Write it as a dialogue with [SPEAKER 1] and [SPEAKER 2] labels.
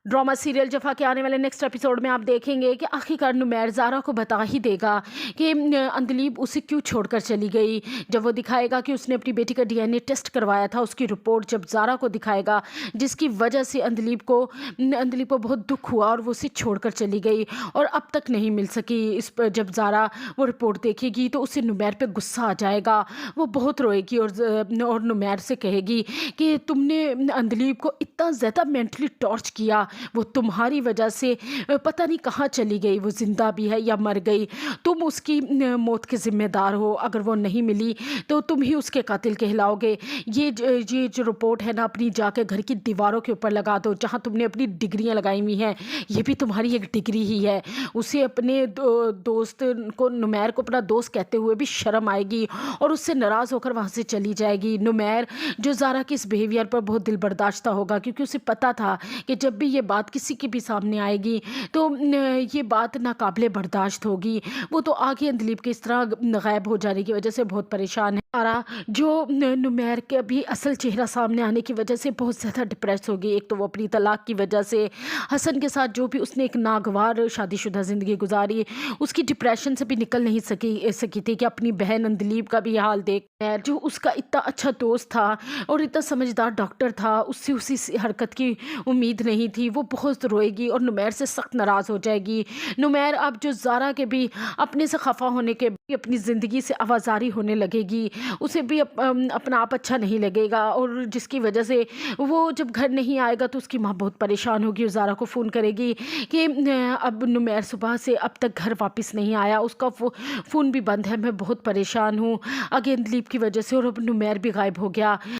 [SPEAKER 1] Drama serial जफ़ा के आने वाले नेक्स्ट एपिसोड में आप देखेंगे कि आखिरकार नुमैर ज़ारा को बता ही देगा कि अंदलीब उसे क्यों छोड़कर चली गई। जब वो दिखाएगा कि उसने अपनी बेटी का डीएनए टेस्ट करवाया था, उसकी रिपोर्ट जब ज़ारा को दिखाएगा, जिसकी वजह से अंदलीब को बहुत दुख हुआ और वो उसे छोड़कर चली गई और अब तक नहीं मिल सकी। इस पर जब ज़ारा वो रिपोर्ट देखेगी तो उसे नुमैर पे गुस्सा आ जाएगा, वो बहुत रोएगी और नुमैर से कहेगी कि तुमने अंदलीब को इतना ज़्यादा मेंटली टॉर्च किया, वो तुम्हारी वजह से पता नहीं कहाँ चली गई, वो ज़िंदा भी है या मर गई, तुम उसकी मौत के ज़िम्मेदार हो, अगर वो नहीं मिली तो तुम ही उसके कातिल कहलाओगे। ये जो रिपोर्ट है ना, अपनी जाकर घर की दीवारों के ऊपर लगा दो जहाँ तुमने अपनी डिग्रियां लगाई हुई हैं, ये भी तुम्हारी एक डिग्री ही है। उसे अपने दोस्त को, नुमैर को अपना दोस्त कहते हुए भी शर्म आएगी और उससे नाराज़ होकर वहाँ से चली जाएगी। नुमैर जो ज़ारा के इस बिहेवियर पर बहुत दिल बर्दाश्त होगा, क्योंकि उसे पता था कि जब भी ये बात किसी के भी सामने आएगी तो ये बात नाकाबिले बर्दाश्त होगी। वो तो आगे अंदलीब के इस तरह गायब हो जाने की वजह से बहुत परेशान है। ज़ारा जो नुमैर के अभी असल चेहरा सामने आने की वजह से बहुत ज़्यादा डिप्रेस होगी। एक तो वो अपनी तलाक की वजह से, हसन के साथ जो भी उसने एक नागवार शादीशुदा ज़िंदगी गुजारी, उसकी डिप्रेशन से भी निकल नहीं सकी थी कि अपनी बहन अंदलीब का भी हाल देख, जो उसका इतना अच्छा दोस्त था और इतना समझदार डॉक्टर था, उससे उसी हरकत की उम्मीद नहीं थी। वो बहुत रोएगी और नुमैर से सख्त नाराज़ हो जाएगी। नुमैर अब जो ज़ारा के भी अपने से खफा होने के भी अपनी ज़िंदगी से आवाज़ारी होने लगेगी, उसे भी अपना आप अच्छा नहीं लगेगा और जिसकी वजह से वो जब घर नहीं आएगा तो उसकी माँ बहुत परेशान होगी और ज़ारा को फ़ोन करेगी कि अब नुमैर सुबह से अब तक घर वापस नहीं आया, उसका फ़ोन भी बंद है, मैं बहुत परेशान हूँ आगे अंदलीब की वजह से, और अब नुमैर भी गायब हो गया।